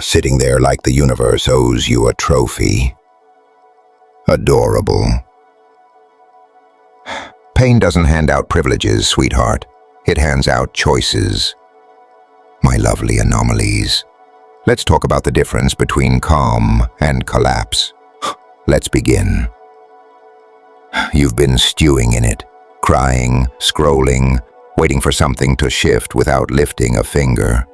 Sitting there like the universe owes you a trophy. Adorable. Pain doesn't hand out privileges, sweetheart. It hands out choices. My lovely anomalies. Let's talk about the difference between calm and collapse. Let's begin. You've been stewing in it, crying, scrolling, waiting for something to shift without lifting a finger.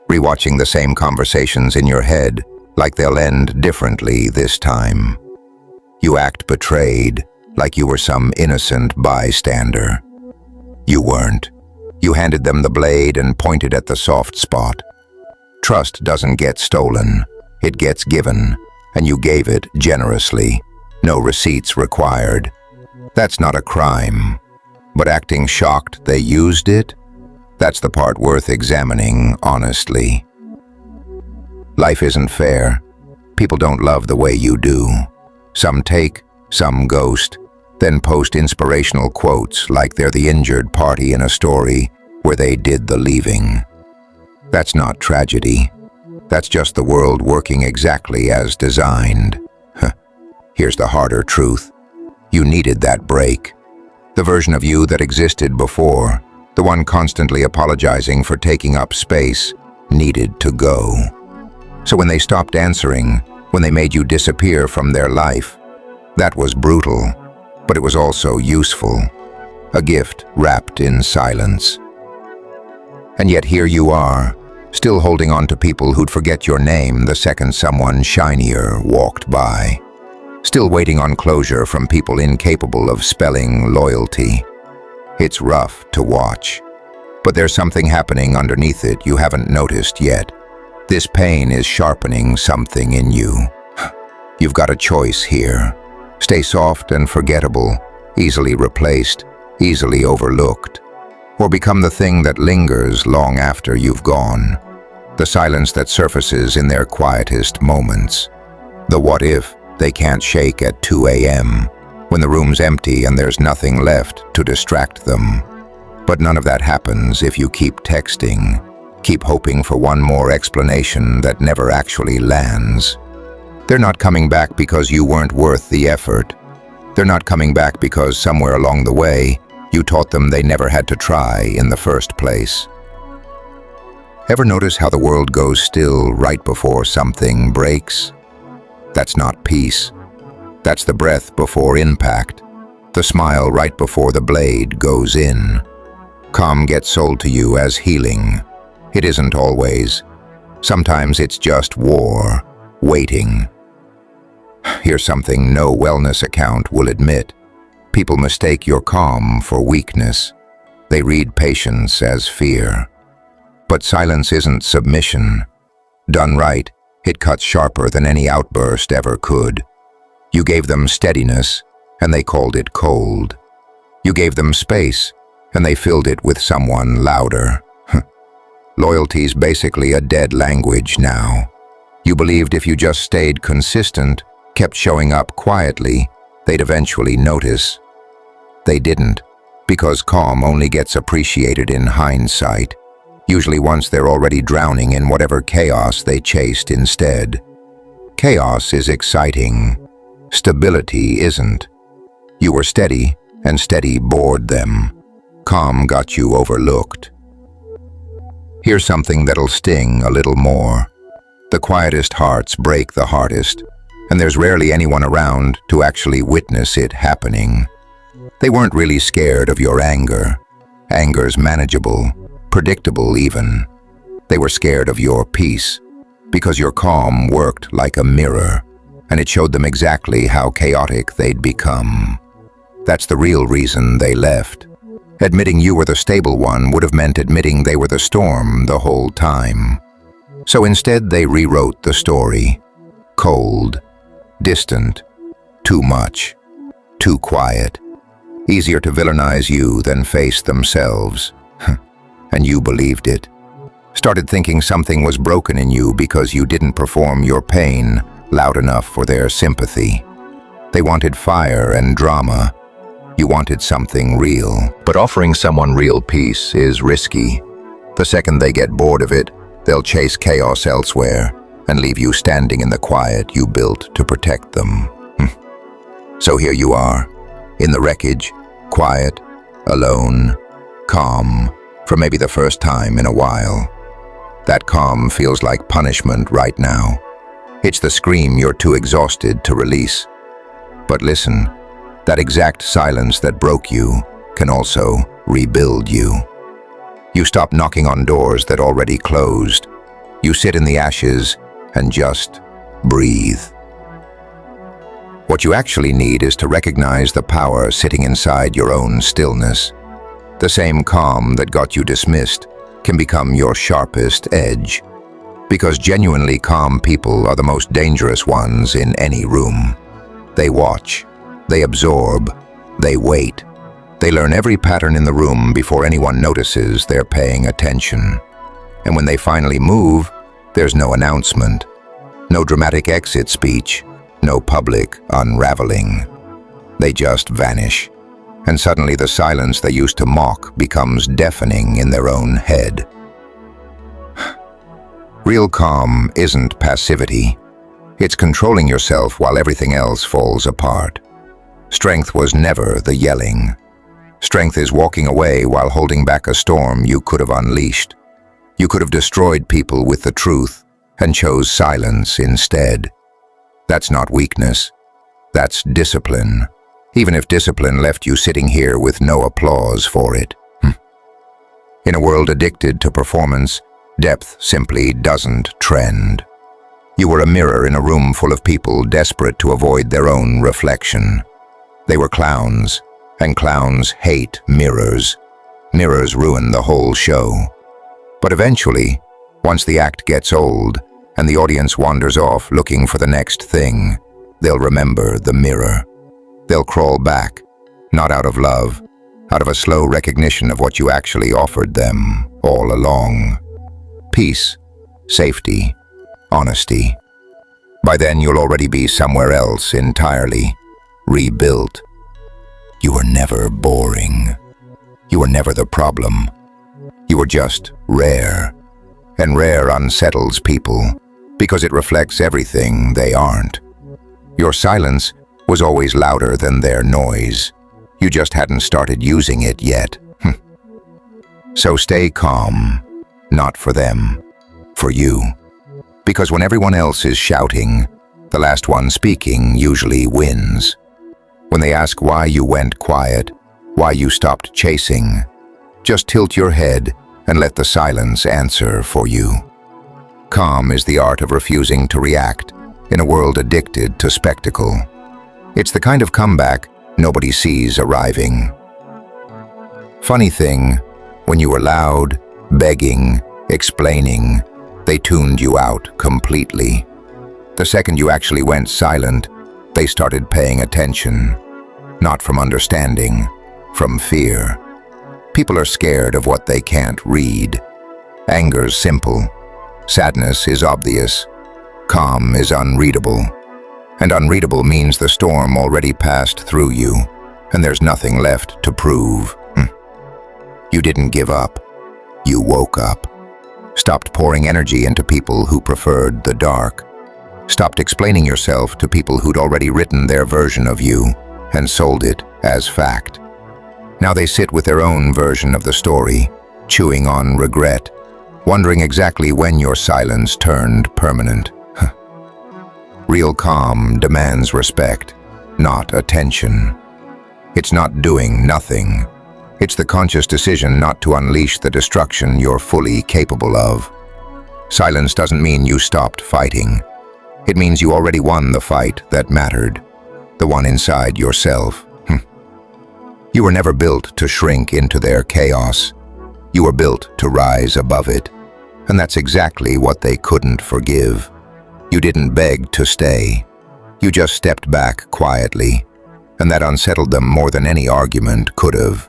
Rewatching the same conversations in your head, like they'll end differently this time. You act betrayed, like you were some innocent bystander. You weren't. You handed them the blade and pointed at the soft spot. Trust doesn't get stolen, it gets given, and you gave it generously. No receipts required. That's not a crime. But acting shocked they used it? That's the part worth examining, honestly. Life isn't fair. People don't love the way you do. Some take, some ghost, then post inspirational quotes like they're the injured party in a story where they did the leaving. That's not tragedy. That's just the world working exactly as designed. Here's the harder truth. You needed that break. The version of you that existed before, the one constantly apologizing for taking up space, needed to go. So when they stopped answering, when they made you disappear from their life, that was brutal, but it was also useful. A gift wrapped in silence. And yet here you are, still holding on to people who'd forget your name the second someone shinier walked by. Still waiting on closure from people incapable of spelling loyalty. It's rough to watch, but there's something happening underneath it you haven't noticed yet. This pain is sharpening something in you. You've got a choice here. Stay soft and forgettable, easily replaced, easily overlooked, or become the thing that lingers long after you've gone. The silence that surfaces in their quietest moments. The what if they can't shake at 2 a.m. when the room's empty and there's nothing left to distract them. But none of that happens if you keep texting, keep hoping for one more explanation that never actually lands. They're not coming back because you weren't worth the effort. They're not coming back because somewhere along the way, you taught them they never had to try in the first place. Ever notice how the world goes still right before something breaks? That's not peace. That's the breath before impact. The smile right before the blade goes in. Calm gets sold to you as healing. It isn't always. Sometimes it's just war, waiting. Here's something no wellness account will admit. People mistake your calm for weakness. They read patience as fear. But silence isn't submission. Done right, it cuts sharper than any outburst ever could. You gave them steadiness, and they called it cold. You gave them space, and they filled it with someone louder. Loyalty's basically a dead language now. You believed if you just stayed consistent, kept showing up quietly, they'd eventually notice. They didn't, because calm only gets appreciated in hindsight, usually once they're already drowning in whatever chaos they chased instead. Chaos is exciting. Stability isn't. You were steady, and steady bored them. Calm got you overlooked. Here's something that'll sting a little more. The quietest hearts break the hardest, and there's rarely anyone around to actually witness it happening. They weren't really scared of your anger. Anger's manageable, predictable even. They were scared of your peace, because your calm worked like a mirror, and it showed them exactly how chaotic they'd become. That's the real reason they left. Admitting you were the stable one would have meant admitting they were the storm the whole time. So instead they rewrote the story. Cold, distant, too much, too quiet. Easier to villainize you than face themselves. And you believed it. Started thinking something was broken in you because you didn't perform your pain loud enough for their sympathy. They wanted fire and drama. You wanted something real. But offering someone real peace is risky. The second they get bored of it, They'll chase chaos elsewhere and leave you standing in the quiet you built to protect them. So here you are, in the wreckage, quiet, alone, calm, for maybe the first time in a while. That calm feels like punishment right now. It's the scream you're too exhausted to release. But listen, that exact silence that broke you can also rebuild you. You stop knocking on doors that already closed. You sit in the ashes and just breathe. What you actually need is to recognize the power sitting inside your own stillness. The same calm that got you dismissed can become your sharpest edge. Because genuinely calm people are the most dangerous ones in any room. They watch, they absorb, they wait. They learn every pattern in the room before anyone notices they're paying attention. And when they finally move, there's no announcement, no dramatic exit speech, no public unraveling. They just vanish. And suddenly the silence they used to mock becomes deafening in their own head. Real calm isn't passivity. It's controlling yourself while everything else falls apart. Strength was never the yelling. Strength is walking away while holding back a storm you could have unleashed. You could have destroyed people with the truth and chose silence instead. That's not weakness. That's discipline. Even if discipline left you sitting here with no applause for it. In a world addicted to performance, depth simply doesn't trend. You were a mirror in a room full of people desperate to avoid their own reflection. They were clowns, and clowns hate mirrors. Mirrors ruin the whole show. But eventually, once the act gets old, and the audience wanders off looking for the next thing, they'll remember the mirror. They'll crawl back, not out of love, out of a slow recognition of what you actually offered them all along. Peace, safety, honesty. By then you'll already be somewhere else entirely, rebuilt. You were never boring. You were never the problem. You were just rare. And rare unsettles people, because it reflects everything they aren't. Your silence was always louder than their noise. You just hadn't started using it yet. So stay calm, not for them, for you. Because when everyone else is shouting, the last one speaking usually wins. When they ask why you went quiet, why you stopped chasing, just tilt your head and let the silence answer for you. Calm is the art of refusing to react in a world addicted to spectacle. It's the kind of comeback nobody sees arriving. Funny thing, when you were loud, begging, explaining, they tuned you out completely. The second you actually went silent, they started paying attention. Not from understanding, from fear. People are scared of what they can't read. Anger's simple. Sadness is obvious. Calm is unreadable. And unreadable means the storm already passed through you, and there's nothing left to prove. You didn't give up. You woke up. Stopped pouring energy into people who preferred the dark. Stopped explaining yourself to people who'd already written their version of you and sold it as fact. Now they sit with their own version of the story, chewing on regret, wondering exactly when your silence turned permanent. Real calm demands respect, not attention. It's not doing nothing. It's the conscious decision not to unleash the destruction you're fully capable of. Silence doesn't mean you stopped fighting. It means you already won the fight that mattered, the one inside yourself. You were never built to shrink into their chaos. You were built to rise above it. And that's exactly what they couldn't forgive. You didn't beg to stay. You just stepped back quietly. And that unsettled them more than any argument could have.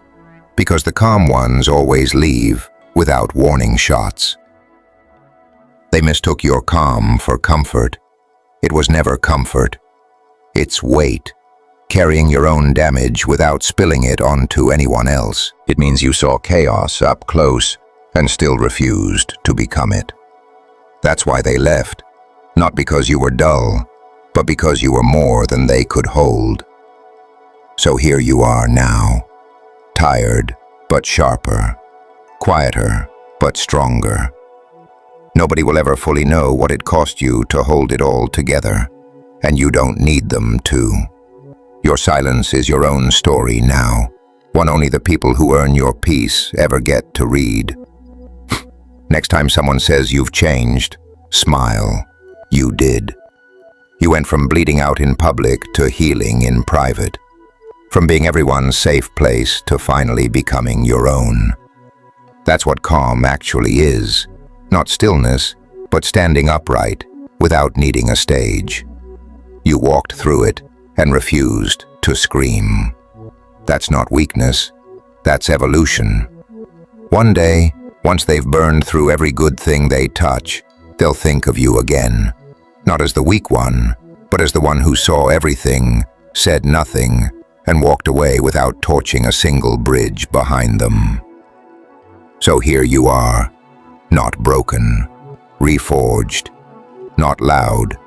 Because the calm ones always leave without warning shots. They mistook your calm for comfort. It was never comfort. It's weight. Carrying your own damage without spilling it onto anyone else. It means you saw chaos up close and still refused to become it. That's why they left. Not because you were dull, but because you were more than they could hold. So here you are now, tired but sharper, quieter but stronger. Nobody will ever fully know what it cost you to hold it all together, and you don't need them to. Your silence is your own story now, one only the people who earn your peace ever get to read. Next time someone says you've changed, smile. You did. You went from bleeding out in public to healing in private. From being everyone's safe place to finally becoming your own. That's what calm actually is. Not stillness, but standing upright without needing a stage. You walked through it and refused to scream. That's not weakness. That's evolution. One day, once they've burned through every good thing they touch, they'll think of you again. Not as the weak one, but as the one who saw everything, said nothing, and walked away without torching a single bridge behind them. So here you are, not broken, reforged, not loud,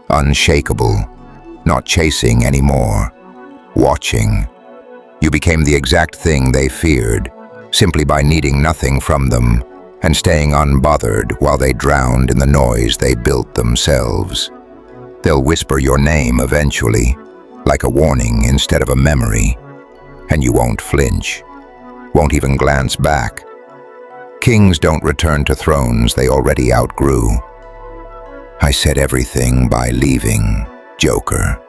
unshakable, not chasing anymore, watching. You became the exact thing they feared, simply by needing nothing from them and staying unbothered while they drowned in the noise they built themselves. They'll whisper your name eventually, like a warning instead of a memory, and you won't flinch, won't even glance back. Kings don't return to thrones they already outgrew. I said everything by leaving, Joker.